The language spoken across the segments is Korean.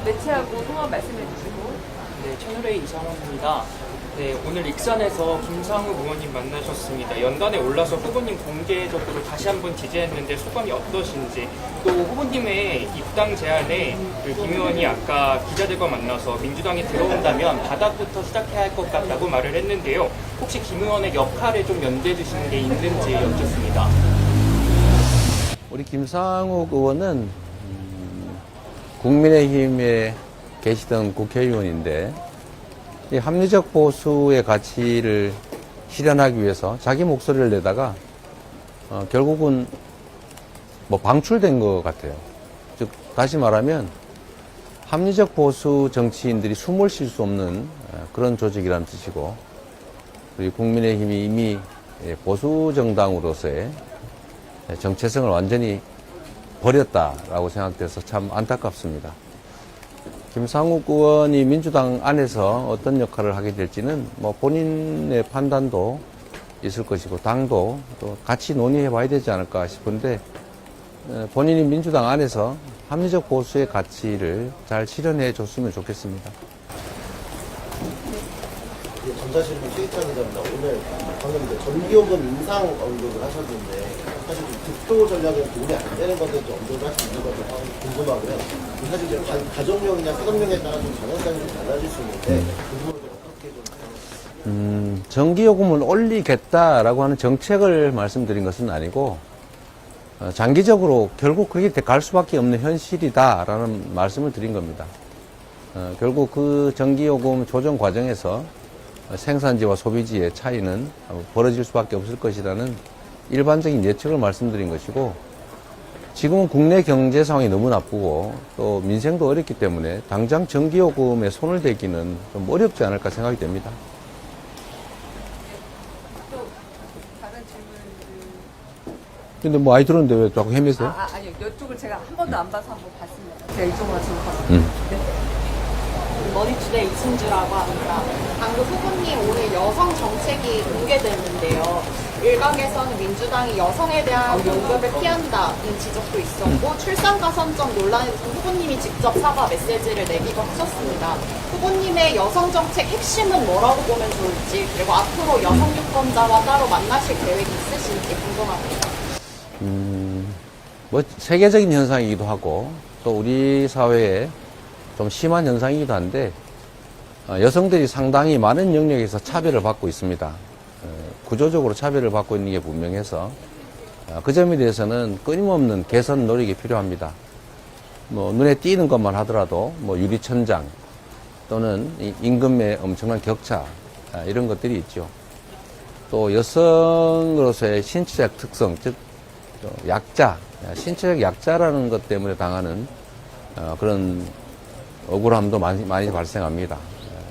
매체하고 성함 말씀해 주시고. 네, 채널A 이상원입니다. 네, 오늘 익산에서 김상욱 의원님 만나셨습니다. 연단에 올라서 후보님 공개적으로 다시 한번 지지했는데 소감이 어떠신지, 또 후보님의 입당 제안에 김 의원이 아까 기자들과 만나서 민주당에 들어온다면 바닥부터 시작해야 할 것 같다고 말을 했는데요. 혹시 김 의원의 역할에 좀 연대해 주시는 게 있는지 여쭙습니다. 우리 김상욱 의원은 국민의힘에 계시던 국회의원인데 이 합리적 보수의 가치를 실현하기 위해서 자기 목소리를 내다가 결국은 뭐 방출된 것 같아요. 즉 다시 말하면 합리적 보수 정치인들이 숨을 쉴 수 없는 그런 조직이라는 뜻이고, 우리 국민의힘이 이미 보수 정당으로서의 정체성을 완전히 버렸다라고 생각돼서 참 안타깝습니다. 김상욱 의원이 민주당 안에서 어떤 역할을 하게 될지는 뭐 본인의 판단도 있을 것이고 당도 또 같이 논의해 봐야 되지 않을까 싶은데, 본인이 민주당 안에서 합리적 보수의 가치를 잘 실현해 줬으면 좋겠습니다. 전자신문 최희찬 기자입니다. 오늘 방금 이제 전기요금 인상 언급을 하셨는데, 사실 극도 전략은 도움이 안 되는 건지 언급을 할 수 있는 건지 궁금하고요. 사실 이제 가정용이나 소득용에 따라 좀 방향성이 좀 달라질 수 있는데, 그 부분을 어떻게 좀 전기요금을 올리겠다라고 하는 정책을 말씀드린 것은 아니고, 장기적으로 결국 그렇게 갈 수밖에 없는 현실이다라는 말씀을 드린 겁니다. 결국 그 전기요금 조정 과정에서 생산지와 소비지의 차이는 벌어질 수밖에 없을 것이라는 일반적인 예측을 말씀드린 것이고, 지금은 국내 경제 상황이 너무 나쁘고 또 민생도 어렵기 때문에 당장 전기요금에 손을 대기는 좀 어렵지 않을까 생각이 됩니다. 또 다른 질문. 근데 뭐 아이 들었는데 왜 자꾸 헤매세요? 아니요. 이쪽을 제가 한 번도 안 봐서 한번 봤습니다. 제가 이쪽만 지금 봤어요. 머니투데이 이승주라고 합니다. 방금 후보님 오늘 여성 정책이 공개됐는데요. 일각에서는 민주당이 여성에 대한 공격을 피한다는 지적도 있었고, 출산과 선점 논란에서 후보님이 직접 사과 메시지를 내기도 하셨습니다. 후보님의 여성 정책 핵심은 뭐라고 보면 좋을지, 그리고 앞으로 여성 유권자와 따로 만나실 계획이 있으신지 궁금합니다. 뭐 세계적인 현상이기도 하고 또 우리 사회에 좀 심한 현상이기도 한데, 여성들이 상당히 많은 영역에서 차별을 받고 있습니다. 구조적으로 차별을 받고 있는 게 분명해서 그 점에 대해서는 끊임없는 개선 노력이 필요합니다. 뭐 눈에 띄는 것만 하더라도 뭐 유리천장 또는 임금의 엄청난 격차, 이런 것들이 있죠. 또 여성으로서의 신체적 특성, 즉 약자, 신체적 약자라는 것 때문에 당하는 그런 억울함도 많이 발생합니다.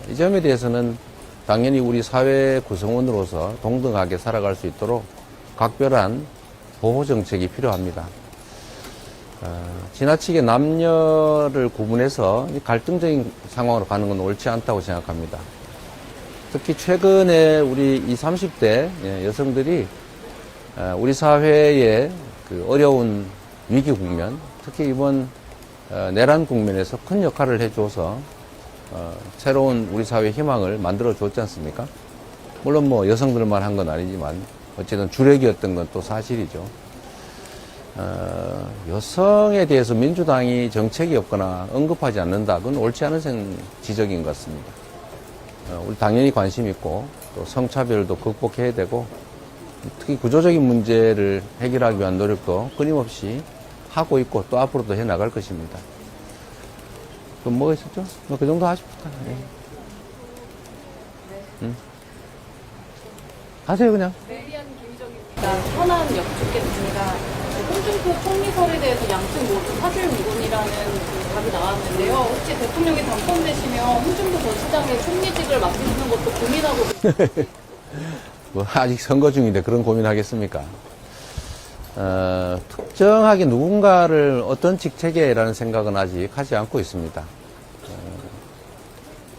이 점에 대해서는 당연히 우리 사회 구성원으로서 동등하게 살아갈 수 있도록 각별한 보호 정책이 필요합니다. 지나치게 남녀를 구분해서 갈등적인 상황으로 가는 건 옳지 않다고 생각합니다. 특히 최근에 우리 20, 30대 여성들이 우리 사회의 그 어려운 위기 국면, 특히 이번 내란 국면에서 큰 역할을 해줘서 새로운 우리 사회의 희망을 만들어 줬지 않습니까? 물론 뭐 여성들만 한 건 아니지만 어쨌든 주력이었던 건 또 사실이죠. 여성에 대해서 민주당이 정책이 없거나 언급하지 않는다, 그건 옳지 않은 지적인 것 같습니다. 우리 당연히 관심 있고 또 성차별도 극복해야 되고, 특히 구조적인 문제를 해결하기 위한 노력도 끊임없이 하고 있고 또 앞으로도 해 나갈 것입니다. 그럼 뭐가 있었죠? 뭐 그 정도 하십시다. 네. 하세요 그냥. 레이디안 김희정입니다. 현안 여쭙겠습니다. 홍준표 총리설에 대해서 양측 모두 사실 무근이라는 그 답이 나왔는데요. 혹시 대통령이 당선되시면 홍준표 전 시장의 총리직을 맡으시는 것도 고민하고 계신지. 뭐 아직 선거 중인데 그런 고민하겠습니까? 특정하게 누군가를 어떤 직책에라는 생각은 아직 하지 않고 있습니다.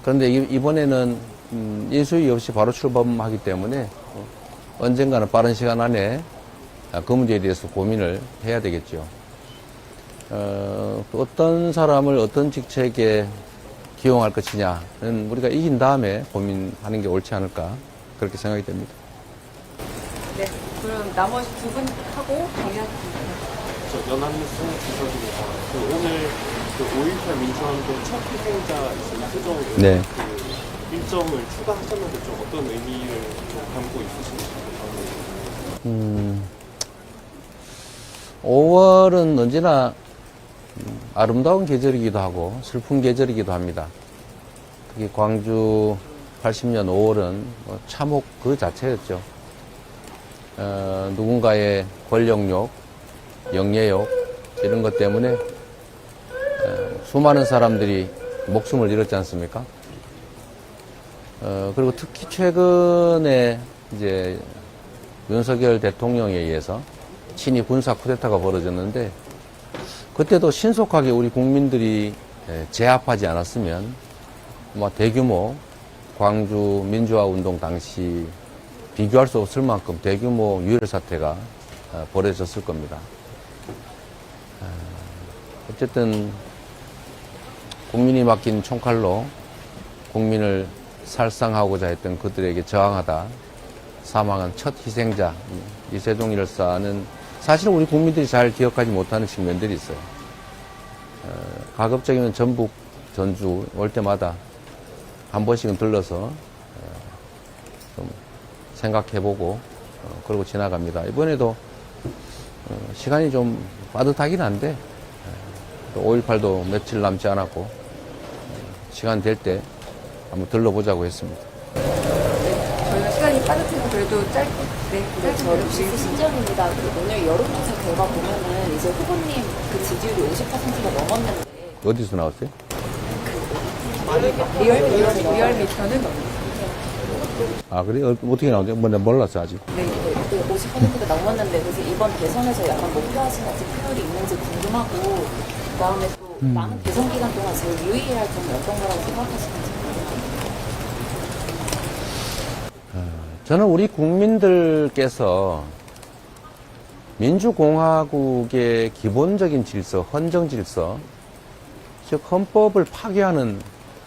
그런데 이번에는 인수위 없이 바로 출범하기 때문에 언젠가는 빠른 시간 안에 그 문제에 대해서 고민을 해야 되겠죠. 또 어떤 사람을 어떤 직책에 기용할 것이냐는 우리가 이긴 다음에 고민하는 게 옳지 않을까 그렇게 생각이 됩니다. 네. 그럼 나머지 두 분 하고 정리하겠습니다. 저 연합뉴스 주석입니다. 오늘 5.18 민주화운동 첫 희생자 수정 네. 일정을 추가하셨는데 좀 어떤 의미를 좀 담고 있으신지. 5월은 언제나 아름다운 계절이기도 하고 슬픈 계절이기도 합니다. 특히 광주 80년 5월은 참혹 그 자체였죠. 누군가의 권력욕, 영예욕 이런 것 때문에 수많은 사람들이 목숨을 잃었지 않습니까? 그리고 특히 최근에 이제 윤석열 대통령에 의해서 친위 군사 쿠데타가 벌어졌는데 그때도 신속하게 우리 국민들이 제압하지 않았으면 대규모 광주 민주화 운동 당시 비교할 수 없을 만큼 대규모 유혈 사태가 벌어졌을 겁니다. 어쨌든 국민이 맡긴 총칼로 국민을 살상하고자 했던 그들에게 저항하다 사망한 첫 희생자 이세종 열사는 사실 우리 국민들이 잘 기억하지 못하는 측면들이 있어요. 가급적이면 전북, 전주 올 때마다 한 번씩은 들러서 좀 생각해보고 그러고 지나갑니다. 이번에도 시간이 좀 빠듯하긴 한데 5.18도 며칠 남지 않았고 시간 될 때 한번 들러보자고 했습니다. 저희가 시간이 빠듯해서 그래도 짧게 저 지금 신정입니다. 오늘 여론조사 결과 보면은 이제 후보님 그 지지율이 50%가 넘었는데 어디서 나왔어요? 리얼미터는 아, 그래? 어떻게 나오죠? 내가 몰랐어, 아직. 네. 50%가 넘었는데 그래서 이번 대선에서 약간 목표하신 같은 표현이 있는지 궁금하고 그다음에 또 남은 대선 기간 동안 제일 유의해야 할 점이 어떤 거라고 생각하시는지. 저는 우리 국민들께서 민주공화국의 기본적인 질서, 헌정 질서, 즉 헌법을 파괴하는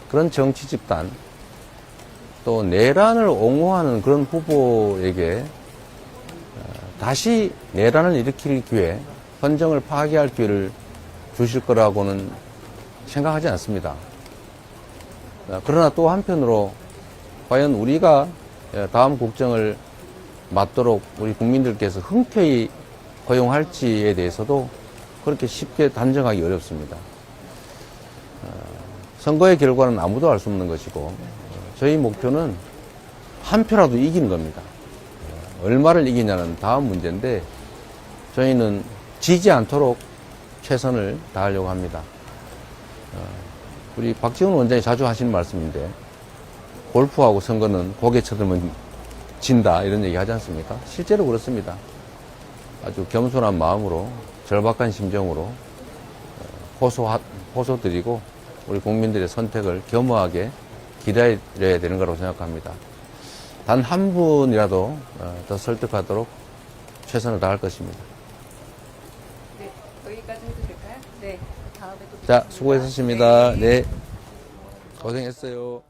그런 정치 집단, 또 내란을 옹호하는 그런 후보에게 다시 내란을 일으킬 기회, 헌정을 파괴할 기회를 주실 거라고는 생각하지 않습니다. 그러나 또 한편으로 과연 우리가 다음 국정을 맡도록 우리 국민들께서 흔쾌히 허용할지에 대해서도 그렇게 쉽게 단정하기 어렵습니다. 선거의 결과는 아무도 알 수 없는 것이고 저희 목표는 한 표라도 이기는 겁니다. 얼마를 이기냐는 다음 문제인데 저희는 지지 않도록 최선을 다하려고 합니다. 우리 박지원 원장이 자주 하시는 말씀인데 골프하고 선거는 고개 쳐들면 진다 이런 얘기 하지 않습니까? 실제로 그렇습니다. 아주 겸손한 마음으로 절박한 심정으로 호소드리고 우리 국민들의 선택을 겸허하게 기다려야 되는 거라고 생각합니다. 단 한 분이라도 더 설득하도록 최선을 다할 것입니다. 네. 여기까지 해도 될까요? 네. 다음에 또 자, 수고하셨습니다. 네. 고생했어요.